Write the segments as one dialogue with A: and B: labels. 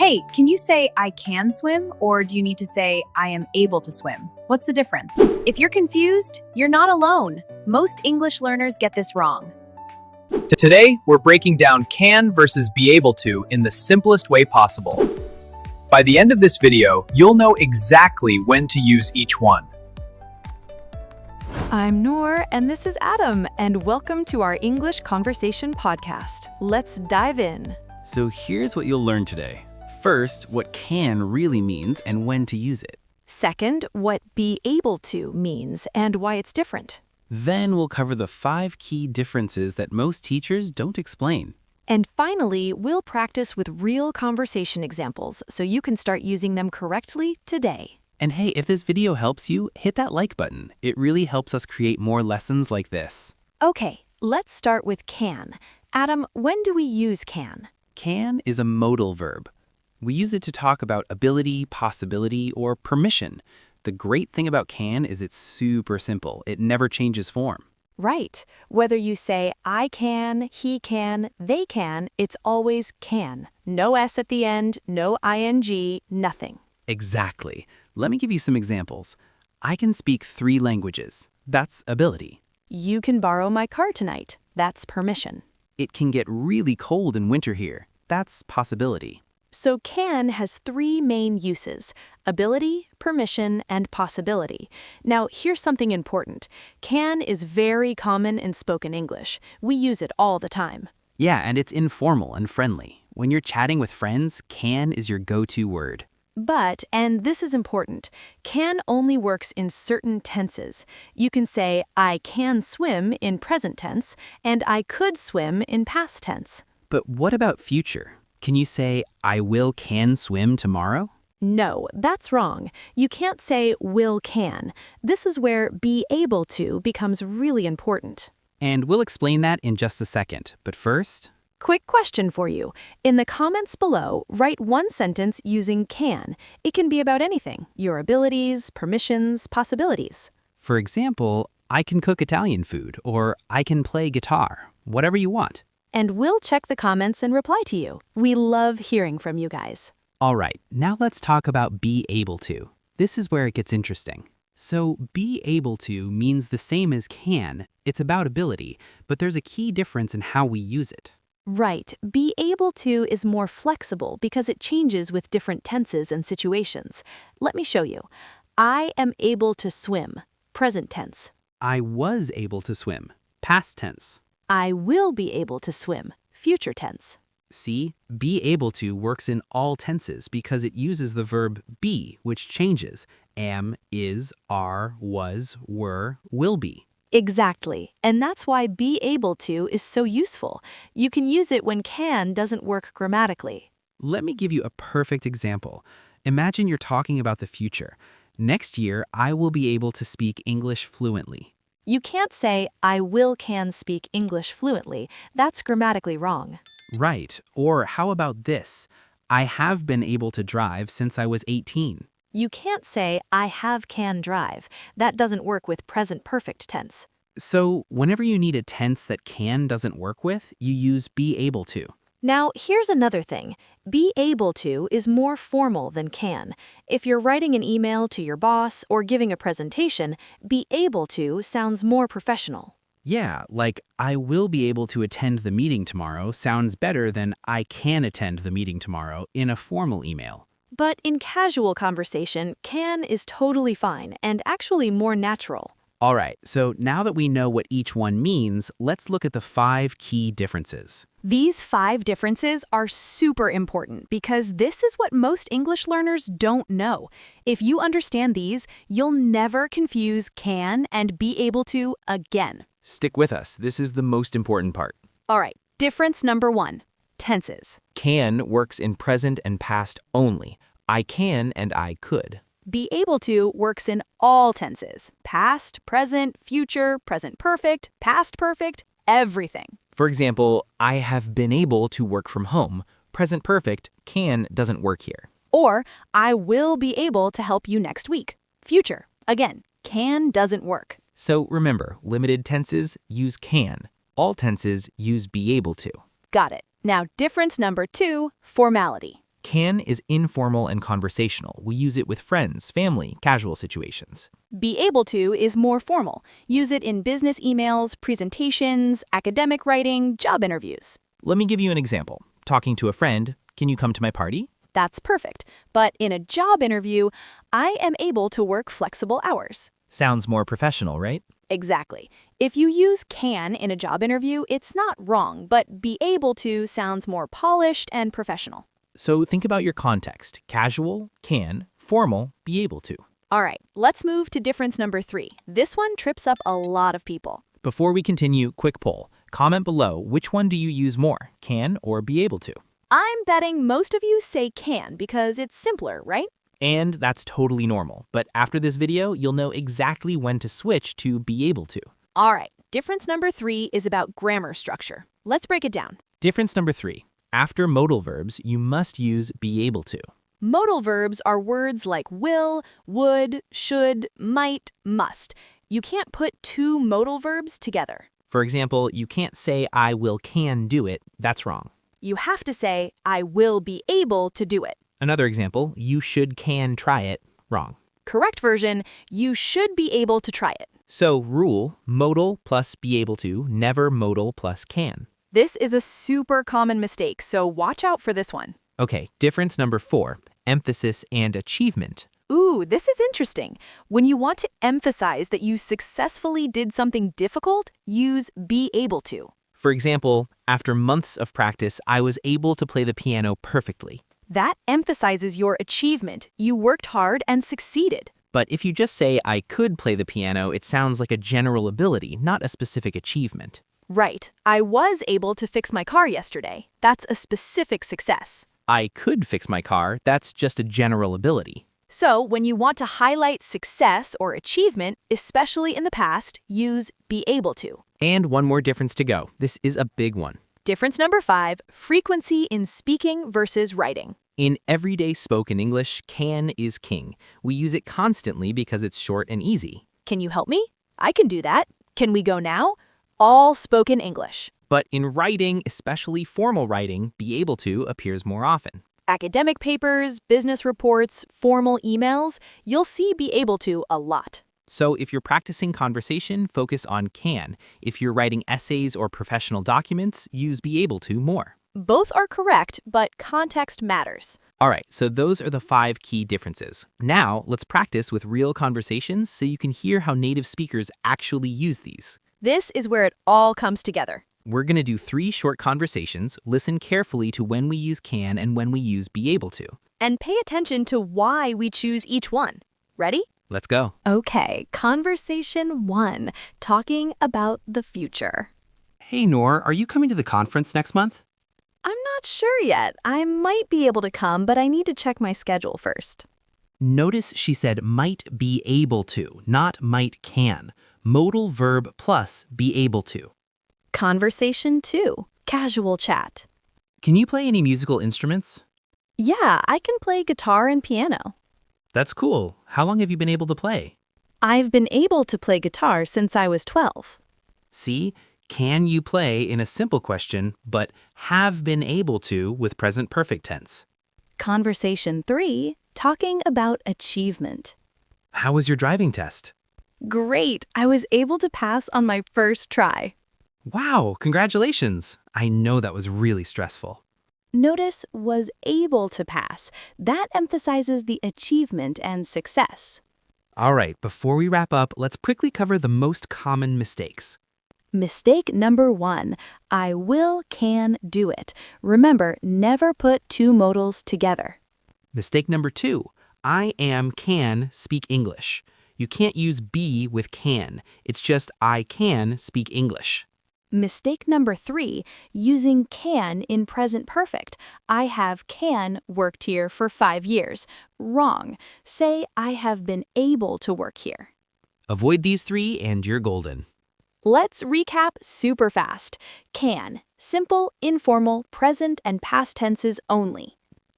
A: Hey, can you say I can swim, or do you need to say I am able to swim? What's the difference? If you're confused, you're not alone. Most English learners get this wrong.
B: Today, we're breaking down can versus be able to in the simplest way possible. By the end of this video, you'll know exactly when to use each one.
C: I'm Noor, and this is Adam, and welcome to our English Conversation podcast. Let's dive in.
D: So here's what you'll learn today. First, what can really means and when to use it.
C: Second, what be able to means and why it's different.
D: Then we'll cover the 5 key differences that most teachers don't explain.
C: And finally, we'll practice with real conversation examples so you can start using them correctly today.
D: And hey, if this video helps you, hit that like button. It really helps us create more lessons like this.
C: Okay, let's start with can. Adam, when do we use can?
D: Can is a modal verb. We use it to talk about ability, possibility, or permission. The great thing about can is it's super simple. It never changes form.
C: Right. Whether you say I can, he can, they can, it's always can. No S at the end, no ing, nothing.
D: Exactly. Let me give you some examples. I can speak 3 languages. That's ability.
C: You can borrow my car tonight. That's permission.
D: It can get really cold in winter here. That's possibility.
C: So can has 3 main uses: ability, permission, and possibility. Now, here's something important. Can is very common in spoken English. We use it all the time.
D: Yeah, and it's informal and friendly. When you're chatting with friends, can is your go-to word.
C: But, and this is important, can only works in certain tenses. You can say, I can swim in present tense, and I could swim in past tense.
D: But what about future? Can you say, I can swim tomorrow?
C: No, that's wrong. You can't say will can. This is where be able to becomes really important.
D: And we'll explain that in just a second. But first,
C: quick question for you. In the comments below, write one sentence using can. It can be about anything: your abilities, permissions, possibilities.
D: For example, I can cook Italian food, or I can play guitar, whatever you want.
C: And we'll check the comments and reply to you. We love hearing from you guys.
D: All right, now let's talk about be able to. This is where it gets interesting. So be able to means the same as can. It's about ability, but there's a key difference in how we use it.
C: Right. Be able to is more flexible because it changes with different tenses and situations. Let me show you. I am able to swim, present tense.
D: I was able to swim, past tense.
C: I will be able to swim, future tense.
D: See, be able to works in all tenses because it uses the verb be, which changes: am, is, are, was, were, will be.
C: Exactly. And that's why be able to is so useful. You can use it when can doesn't work grammatically.
D: Let me give you a perfect example. Imagine you're talking about the future. Next year, I will be able to speak English fluently.
C: You can't say, I can speak English fluently. That's grammatically wrong.
D: Right. Or how about this? I have been able to drive since I was 18.
C: You can't say, can drive. That doesn't work with present perfect tense.
D: So whenever you need a tense that can doesn't work with, you use be able to.
C: Now, here's another thing. Be able to is more formal than can. If you're writing an email to your boss or giving a presentation, be able to sounds more professional.
D: Yeah, like I will be able to attend the meeting tomorrow sounds better than I can attend the meeting tomorrow in a formal email.
C: But in casual conversation, can is totally fine and actually more natural.
D: All right, so now that we know what each one means, let's look at the 5 key differences.
A: These 5 differences are super important because this is what most English learners don't know. If you understand these, you'll never confuse can and be able to again.
E: Stick with us. This is the most important part.
A: All right, difference number 1, tenses.
E: Can works in present and past only. I can and I could.
A: Be able to works in all tenses: past, present, future, present perfect, past perfect, everything.
E: For example, I have been able to work from home. Present perfect, can doesn't work here.
A: Or, I will be able to help you next week. Future, again, can doesn't work.
E: So remember, limited tenses use can. All tenses use be able to.
A: Got it. Now, difference number 2, formality.
E: Can is informal and conversational. We use it with friends, family, casual situations.
A: Be able to is more formal. Use it in business emails, presentations, academic writing, job interviews.
E: Let me give you an example. Talking to a friend, can you come to my party?
A: That's perfect. But in a job interview, I am able to work flexible hours.
E: Sounds more professional, right?
A: Exactly. If you use can in a job interview, it's not wrong, but be able to sounds more polished and professional.
E: So think about your context. Casual, can, formal, be able to.
A: All right, let's move to difference number 3. This one trips up a lot of people.
E: Before we continue, quick poll. Comment below, which one do you use more, can or be able to?
A: I'm betting most of you say can because it's simpler, right?
E: And that's totally normal. But after this video, you'll know exactly when to switch to be able to.
A: All right, difference number 3 is about grammar structure. Let's break it down.
E: Difference number 3. After modal verbs, you must use be able to.
A: Modal verbs are words like will, would, should, might, must. You can't put two modal verbs together.
E: For example, you can't say I will can do it. That's wrong.
A: You have to say, I will be able to do it.
E: Another example, you should can try it. Wrong.
A: Correct version, you should be able to try it.
E: So rule, modal plus be able to, never modal plus can.
A: This is a super common mistake, so watch out for this one.
E: Okay, difference number 4, emphasis and achievement.
A: Ooh, this is interesting. When you want to emphasize that you successfully did something difficult, use be able to.
E: For example, after months of practice, I was able to play the piano perfectly.
A: That emphasizes your achievement. You worked hard and succeeded.
E: But if you just say I could play the piano, it sounds like a general ability, not a specific achievement.
A: Right. I was able to fix my car yesterday. That's a specific success.
E: I could fix my car, that's just a general ability.
A: So when you want to highlight success or achievement, especially in the past, use be able to.
E: And one more difference to go. This is a big one.
A: Difference number 5, frequency in speaking versus writing.
E: In everyday spoken English, can is king. We use it constantly because it's short and easy.
A: Can you help me? I can do that. Can we go now? All spoken English.
E: But in writing, especially formal writing, be able to appears more often.
A: Academic papers, business reports, formal emails, you'll see be able to a lot.
E: So if you're practicing conversation, focus on can. If you're writing essays or professional documents, use be able to more.
A: Both are correct, but context matters.
E: All right, so those are the 5 key differences. Now, let's practice with real conversations so you can hear how native speakers actually use these.
A: This is where it all comes together.
E: We're going to do 3 short conversations. Listen carefully to when we use can and when we use be able to.
A: And pay attention to why we choose each one. Ready?
E: Let's go.
A: Okay, conversation 1, talking about the future.
D: Hey, Noor, are you coming to the conference next month?
A: I'm not sure yet. I might be able to come, but I need to check my schedule first.
D: Notice she said might be able to, not might can. Modal verb plus be able to.
A: Conversation 2, casual chat.
D: Can you play any musical instruments?
A: Yeah, I can play guitar and piano.
D: That's cool. How long have you been able to play?
A: I've been able to play guitar since I was 12.
D: See, can you play in a simple question, but have been able to with present perfect tense.
A: Conversation 3, talking about achievement.
D: How was your driving test?
A: Great, I was able to pass on my first try.
D: Wow, congratulations. I know that was really stressful.
A: Notice was able to pass. That emphasizes the achievement and success.
D: All right, before we wrap up, let's quickly cover the most common mistakes.
A: Mistake number 1, I will, can, do it. Remember, never put two modals together.
D: Mistake number 2, I am, can, speak English. You can't use be with can. It's just I can speak English.
A: Mistake number 3, using can in present perfect. I have can worked here for 5 years. Wrong. Say I have been able to work here.
D: Avoid these 3 and you're golden.
A: Let's recap super fast. Can, simple, informal, present, and past tenses only.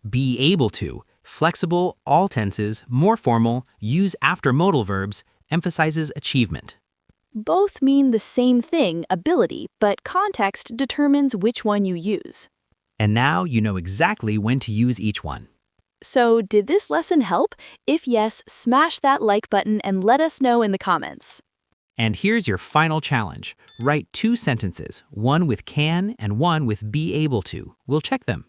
D: Be able to, flexible, all tenses, more formal, use after modal verbs, emphasizes achievement.
A: Both mean the same thing, ability, but context determines which one you use.
E: And now you know exactly when to use each one.
C: So, did this lesson help? If yes, smash that like button and let us know in the comments.
E: And here's your final challenge. Write 2 sentences, one with can and one with be able to. We'll check them.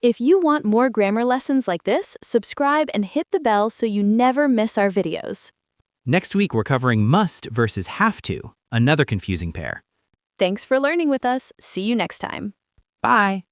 C: If you want more grammar lessons like this, subscribe and hit the bell so you never miss our videos.
E: Next week, we're covering must versus have to, another confusing pair.
C: Thanks for learning with us. See you next time.
E: Bye.